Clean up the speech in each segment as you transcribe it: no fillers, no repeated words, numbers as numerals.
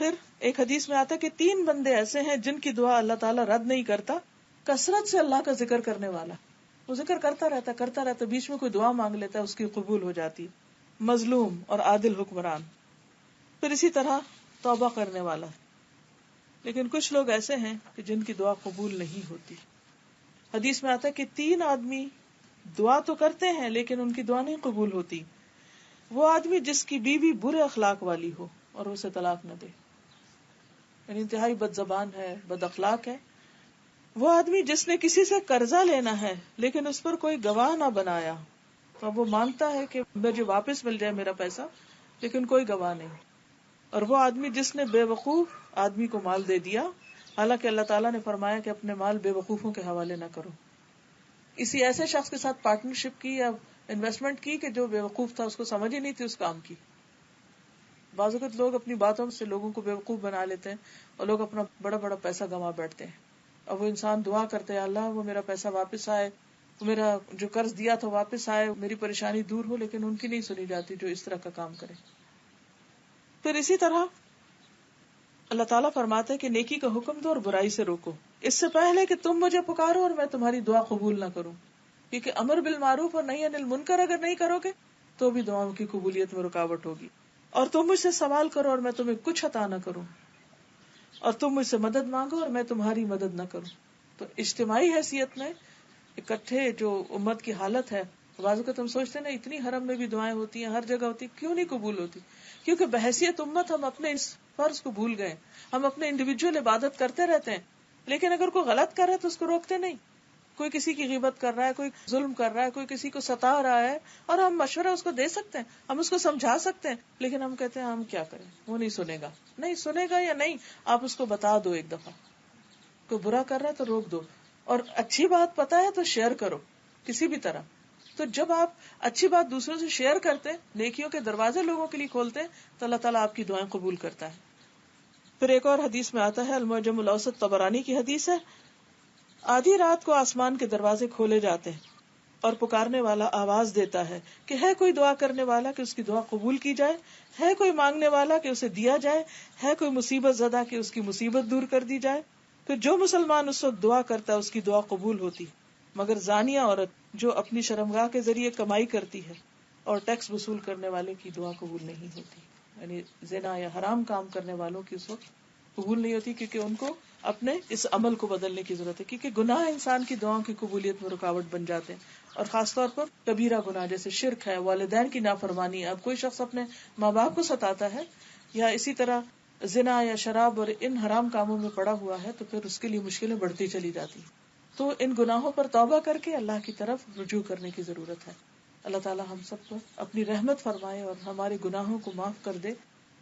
پھر ایک حدیث میں آتا ہے کہ 3 بندے ایسے ہیں جن کی دعا اللہ تعالیٰ رد نہیں کرتا. کثرت سے اللہ کا ذکر کرنے والا، وہ ذکر کرتا رہتا، بیچ میں کوئی دعا مانگ لیتا ہے، اس کی قبول ہو جاتی. مظلوم اور عادل حکمران. پھر اسی طرح توبہ کرنے والا. لیکن کچھ لوگ ایسے ہیں کہ جن کی دعا قبول نہیں ہوتی. حدیث میں آتا ہے کہ 3 آدمی دعا تو کرتے ہیں لیکن ان کی دعا نہیں قبول ہوتی. وہ آدمی جس کی بیوی برے اخلاق والی ہو اور اسے طلاق نہ دے، یعنی انتہائی بد زبان ہے، بد اخلاق ہے. وہ آدمی جس نے کسی سے قرضہ لینا ہے لیکن اس پر کوئی گواہ نہ بنایا، تو اب وہ مانگتا ہے کہ مجھے واپس مل جائے میرا پیسہ لیکن کوئی گواہ نہیں. اور وہ آدمی جس نے بے وقوف آدمی کو مال دے دیا، حالانکہ اللہ تعالیٰ نے فرمایا کہ اپنے مال بے وقوفوں کے حوالے نہ کرو. اسی ایسے شخص کے ساتھ پارٹنرشپ کی یا انویسٹمنٹ کی کہ جو بے وقوف تھا، اس کو سمجھ ہی نہیں تھی اس کام کی. بعض اوقات لوگ اپنی باتوں سے لوگوں کو بے وقوف بنا لیتے ہیں اور لوگ اپنا بڑا بڑا پیسہ گنوا بیٹھتے ہیں. اور وہ انسان دعا کرتے ہیں اللہ وہ میرا پیسہ واپس آئے، میرا جو قرض دیا تھا واپس آئے، میری پریشانی دور ہو، لیکن ان کی نہیں سنی جاتی جو اس طرح کا کام کرے. پھر اسی طرح اللہ تعالیٰ فرماتے ہیں کہ نیکی کا حکم دو اور برائی سے روکو، اس سے پہلے کہ تم مجھے پکارو اور میں تمہاری دعا قبول نہ کروں. کیونکہ امر بالمعروف اور نہی عن المنکر اگر نہیں کرو گے تو بھی دعاؤں کی قبولیت میں رکاوٹ ہوگی. اور تم مجھ سے سوال کرو اور میں تمہیں کچھ عطا نہ کروں، اور تم مجھ سے مدد مانگو اور میں تمہاری مدد نہ کروں. تو اجتماعی حیثیت میں اکٹھے جو امت کی حالت ہے، بعض اوقات ہم سوچتے ہیں نا اتنی حرم میں بھی دعائیں ہوتی ہیں، ہر جگہ ہوتی، کیوں نہیں قبول ہوتی؟ کیونکہ بحیثیت امت ہم اپنے اس فرض کو بھول گئے. ہم اپنے انڈیویجول عبادت کرتے رہتے ہیں، لیکن اگر کوئی غلط کر رہا ہے تو اس کو روکتے نہیں. کوئی کسی کی غیبت کر رہا ہے، کوئی ظلم کر رہا ہے، کوئی کسی کو ستا رہا ہے، اور ہم مشورہ اس کو دے سکتے ہیں، ہم اس کو سمجھا سکتے ہیں، لیکن ہم کہتے ہیں ہم کیا کریں، وہ نہیں سنے گا. نہیں سنے گا یا نہیں، آپ اس کو بتا دو ایک دفعہ. کوئی برا کر رہا ہے تو روک دو، اور اچھی بات پتا ہے تو شیئر کرو کسی بھی طرح. تو جب آپ اچھی بات دوسروں سے شیئر کرتے، نیکیوں کے دروازے لوگوں کے لیے کھولتے، تو اللہ تعالیٰ آپ کی دعائیں قبول کرتا ہے. پھر ایک اور حدیث میں آتا ہے، المعجم الاوسط طبرانی کی حدیث ہے، آدھی رات کو آسمان کے دروازے کھولے جاتے ہیں اور پکارنے والا آواز دیتا ہے کہ ہے کوئی دعا کرنے والا کہ اس کی دعا قبول کی جائے، ہے کوئی مانگنے والا کہ اسے دیا جائے، ہے کوئی مصیبت زدہ کہ اس کی مصیبت دور کر دی جائے. پھر جو مسلمان اس وقت دعا کرتا ہے اس کی دعا قبول ہوتی، مگر زانیہ عورت جو اپنی شرمگاہ کے ذریعے کمائی کرتی ہے اور ٹیکس وصول کرنے والے کی دعا قبول نہیں ہوتی. یعنی زنا یا حرام کام کرنے والوں کی اس وقت قبول نہیں ہوتی، کیونکہ ان کو اپنے اس عمل کو بدلنے کی ضرورت ہے. کیونکہ گناہ انسان کی دعاؤں کی قبولیت میں رکاوٹ بن جاتے ہیں، اور خاص طور پر کبیرہ گناہ جیسے شرک ہے، والدین کی نافرمانی ہے. اب کوئی شخص اپنے ماں باپ کو ستاتا ہے یا اسی طرح زنا یا شراب اور ان حرام کاموں میں پڑا ہوا ہے، تو پھر اس کے لیے مشکلیں بڑھتی چلی جاتی. تو ان گناہوں پر توبہ کر کے اللہ کی طرف رجوع کرنے کی ضرورت ہے. اللہ تعالی ہم سب کو اپنی رحمت فرمائے اور ہمارے گناہوں کو معاف کر دے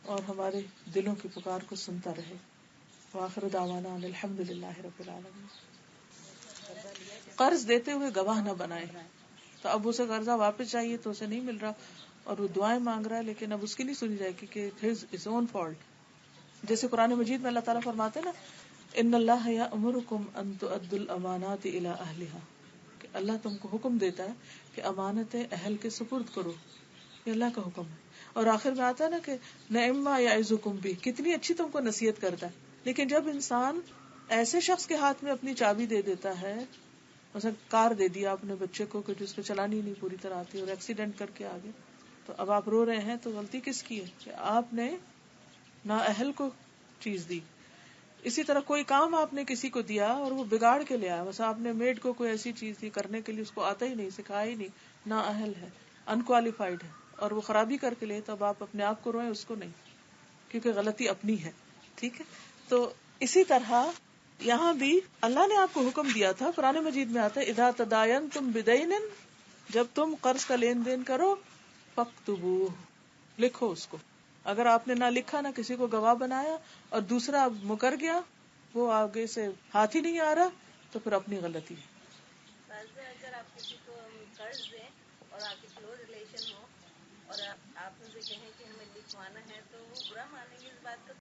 اور ہمارے دلوں کی پکار کو سنتا رہے. وآخر دعوانا ان الحمد للہ رب العالمین. قرض دیتے ہوئے گواہ نہ بنائے. تو اب اسے قرضہ واپس چاہیے تو اسے نہیں مل رہا اور وہ دعائیں مانگ رہا ہے، لیکن اب اس کی نہیں سنی جائے گی کہ his own fault. جیسے قرآن مجید میں اللہ تعالیٰ فرماتے ہیں نا، ان اللہ یأمرکم ان تؤدوا الامانات الی اہلہا، کہ اللہ تم کو حکم دیتا ہے کہ امانتیں اہل کے سپرد کرو. یہ اللہ کا حکم ہے. اور آخر میں آتا ہے نا کہ نعما یعظکم بھی، کتنی اچھی تم کو نصیحت کرتا ہے. لیکن جب انسان ایسے شخص کے ہاتھ میں اپنی چابی دے دیتا ہے، مثلا کار دے دیا اپنے بچے کو کہ جس کو چلانی نہیں پوری طرح آتی اور ایکسیڈنٹ کر کے آگے، تو اب آپ رو رہے ہیں تو غلطی کس کی ہے کہ آپ نے نااہل کو چیز دی. اسی طرح کوئی کام آپ نے کسی کو دیا اور وہ بگاڑ کے لے آیا، مثلا آپ نے میڈ کو کوئی ایسی چیز دی کرنے کے لیے، اس کو آتا ہی نہیں، سکھایا ہی نہیں، نااہل ہے، انکوالیفائڈ ہے، اور وہ خرابی کر کے لے، تب آپ اپنے آپ کو روئیں، اس کو نہیں، کیونکہ غلطی اپنی ہے. ٹھیک ہے. تو اسی طرح یہاں بھی اللہ نے آپ کو حکم دیا تھا، قرآن مجید میں آتا ہے اذا تداینتم بدین، جب تم قرض کا لین دین کرو فاکتبوہ، لکھو اس کو. اگر آپ نے نہ لکھا، نہ کسی کو گواہ بنایا، اور دوسرا مکر گیا، وہ آگے سے ہاتھ ہی نہیں آ رہا، تو پھر اپنی غلطی ہے. اگر آپ کسی کو قرض دیں اور آپ کی کلوز ریلیشن ہو اور آپ مجھے کہیں کہ ہمیں لکھوانا ہے، تو وہ برا مانیں گے اس بات کا.